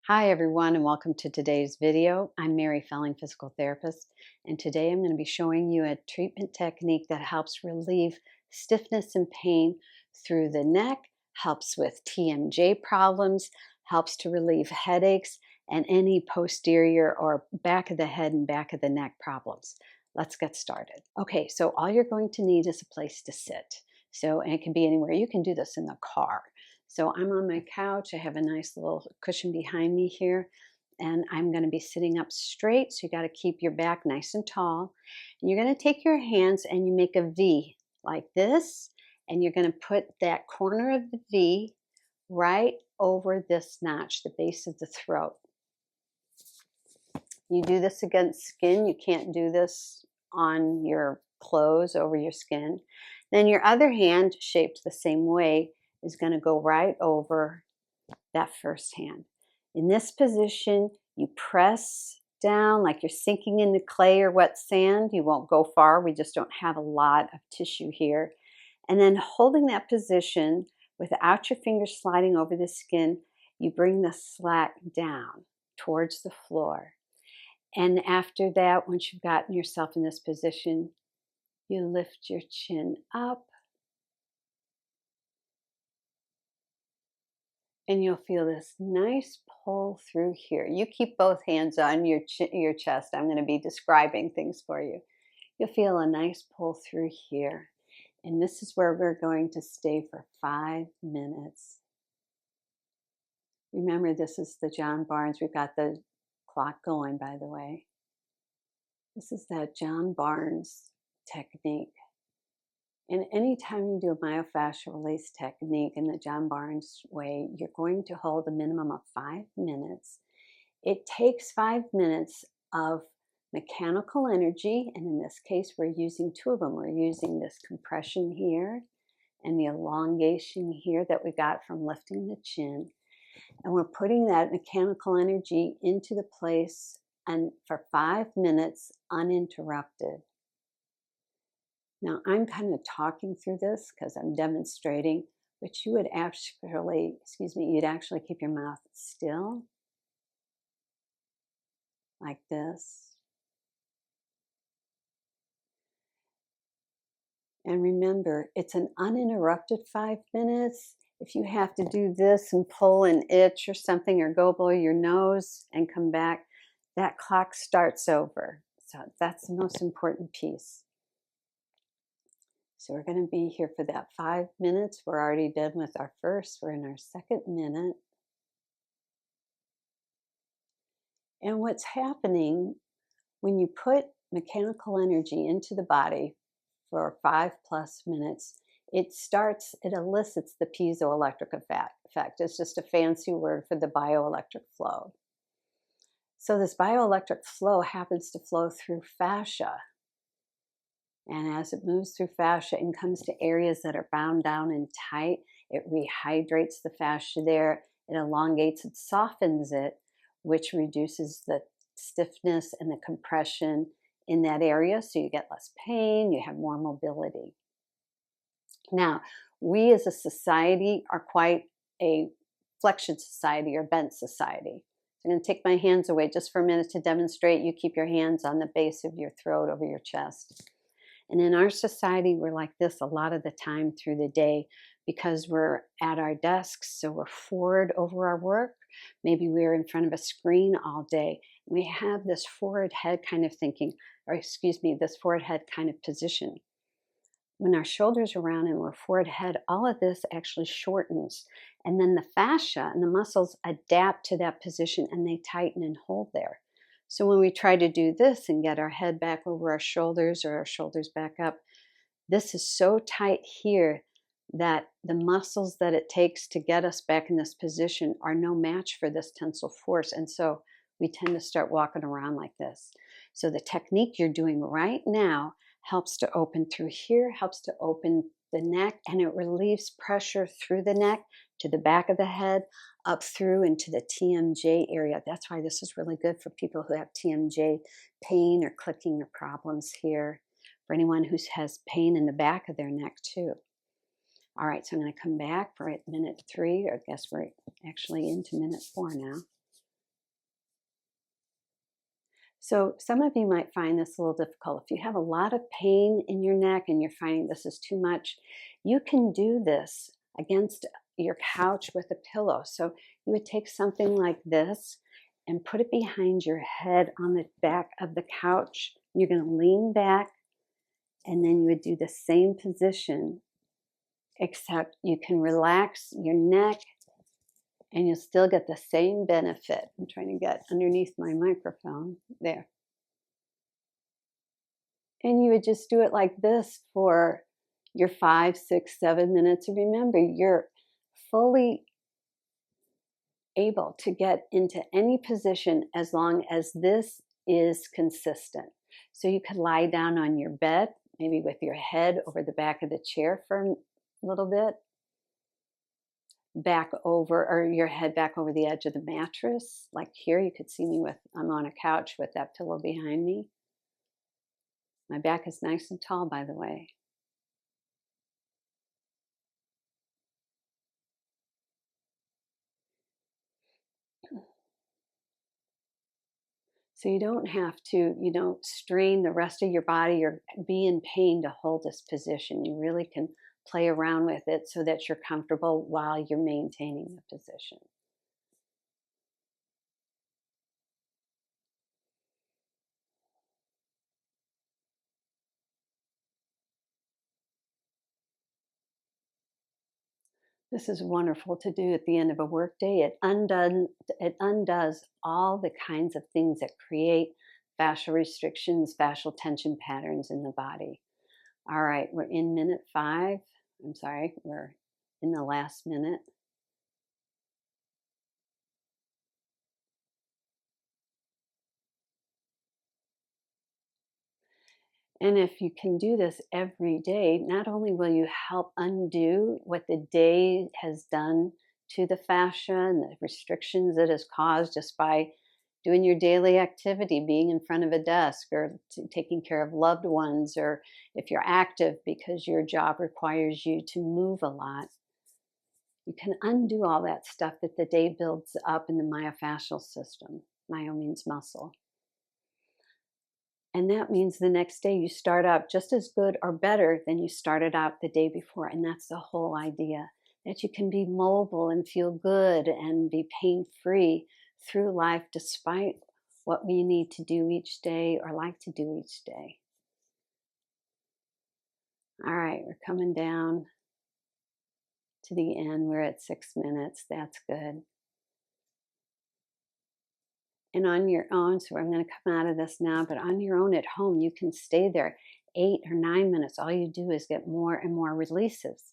Hi everyone and welcome to today's video. I'm Mary Felling, physical therapist, and today I'm going to be showing you a treatment technique that helps relieve stiffness and pain through the neck, helps with TMJ problems, helps to relieve headaches and any posterior or back of the head and back of the neck problems. Let's get started. Okay, so all you're going to need is a place to sit. And it can be anywhere. You can do this in the car. So I'm on my couch. I have a nice little cushion behind me here, and I'm going to be sitting up straight. So you got to keep your back nice and tall. And you're going to take your hands and you make a V like this, and you're going to put that corner of the V right over this notch, the base of the throat. You do this against skin. You can't do this on your clothes over your skin. Then your other hand, shaped the same way, is going to go right over that first hand. In this position, you press down like you're sinking into clay or wet sand. You won't go far. We just don't have a lot of tissue here. And then holding that position without your fingers sliding over the skin, you bring the slat down towards the floor. And after that, once you've gotten yourself in this position, you lift your chin up. And you'll feel this nice pull through here. You keep both hands on your chest. I'm going to be describing things for you. You'll feel a nice pull through here. And this is where we're going to stay for 5 minutes. Remember, this is the John Barnes. We've got the clock going, by the way. This is that John Barnes technique. And anytime you do a myofascial release technique in the John Barnes way, you're going to hold a minimum of 5 minutes. It takes 5 minutes of mechanical energy, and in this case, we're using two of them. We're using this compression here and the elongation here that we got from lifting the chin. And we're putting that mechanical energy into the place and for 5 minutes uninterrupted. Now, I'm kind of talking through this because I'm demonstrating, but you would actually, you'd actually keep your mouth still, like this. And remember, it's an uninterrupted 5 minutes. If you have to do this and pull an itch or something or go blow your nose and come back, that clock starts over. So that's the most important piece. So we're going to be here for that 5 minutes. We're already done with our first. We're in our second minute. And what's happening when you put mechanical energy into the body for 5+ minutes, it elicits the piezoelectric effect. It's just a fancy word for the bioelectric flow. So this bioelectric flow happens to flow through fascia. And as it moves through fascia and comes to areas that are bound down and tight, it rehydrates the fascia there. It elongates, it softens it, which reduces the stiffness and the compression in that area. So you get less pain, you have more mobility. Now, we as a society are quite a flexion society or bent society. I'm going to take my hands away just for a minute to demonstrate. You keep your hands on the base of your throat over your chest. And in our society, we're like this a lot of the time through the day because we're at our desks, so we're forward over our work. Maybe we're in front of a screen all day. We have this forward head kind of thinking, this forward head kind of position. When our shoulders are round and we're forward head, all of this actually shortens. And then the fascia and the muscles adapt to that position and they tighten and hold there. So when we try to do this and get our head back over our shoulders or our shoulders back up, this is so tight here that the muscles that it takes to get us back in this position are no match for this tensile force. And so we tend to start walking around like this. So the technique you're doing right now helps to open through here, helps to open the neck, and it relieves pressure through the neck to the back of the head, up through into the TMJ area. That's why this is really good for people who have TMJ pain or clicking or problems here, for anyone who has pain in the back of their neck too. All right, so I'm going to come back for minute 3, or I guess we're actually into minute 4 now. So some of you might find this a little difficult. If you have a lot of pain in your neck and you're finding this is too much, you can do this against your couch with a pillow. So you would take something like this and put it behind your head on the back of the couch. You're going to lean back, and then you would do the same position, except you can relax your neck and you'll still get the same benefit. I'm trying to get underneath my microphone there. And you would just do it like this for your 5, 6, 7 minutes. And remember, you're fully able to get into any position as long as this is consistent. So you could lie down on your bed, maybe with your head over the back of the chair for a little bit, back over, or your head back over the edge of the mattress. Like here, you could see me with, I'm on a couch with that pillow behind me. My back is nice and tall, by the way. So you don't have to, strain the rest of your body or be in pain to hold this position. You really can play around with it so that you're comfortable while you're maintaining the position. This is wonderful to do at the end of a workday. It undoes all the kinds of things that create fascial restrictions, fascial tension patterns in the body. All right, we're in minute 5. I'm sorry, we're in the last minute. And if you can do this every day, not only will you help undo what the day has done to the fascia and the restrictions it has caused just by doing your daily activity, being in front of a desk or taking care of loved ones, or if you're active because your job requires you to move a lot, you can undo all that stuff that the day builds up in the myofascial system. Myo means muscle. And that means the next day you start out just as good or better than you started out the day before. And that's the whole idea, that you can be mobile and feel good and be pain-free through life despite what we need to do each day or like to do each day. All right, we're coming down to the end. We're at 6 minutes. That's good. And on your own, so I'm going to come out of this now, but on your own at home, you can stay there 8 or 9 minutes. All you do is get more and more releases.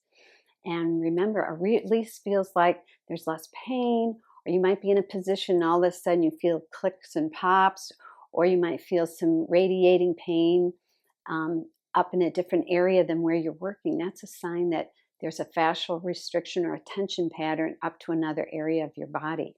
And remember, a release feels like there's less pain, or you might be in a position and all of a sudden you feel clicks and pops, or you might feel some radiating pain up in a different area than where you're working. That's a sign that there's a fascial restriction or a tension pattern up to another area of your body.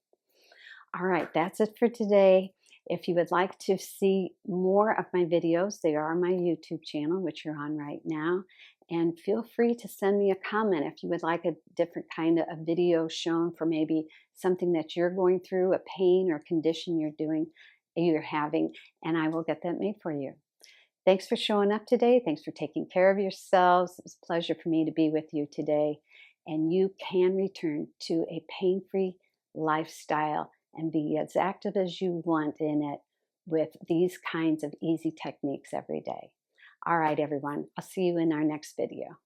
All right, that's it for today. If you would like to see more of my videos, they are on my YouTube channel, which you're on right now. And feel free to send me a comment if you would like a different kind of a video shown for maybe something that you're going through, a pain or condition you're having, and I will get that made for you. Thanks for showing up today. Thanks for taking care of yourselves. It was a pleasure for me to be with you today. And you can return to a pain-free lifestyle and be as active as you want in it with these kinds of easy techniques every day. All right, everyone. I'll see you in our next video.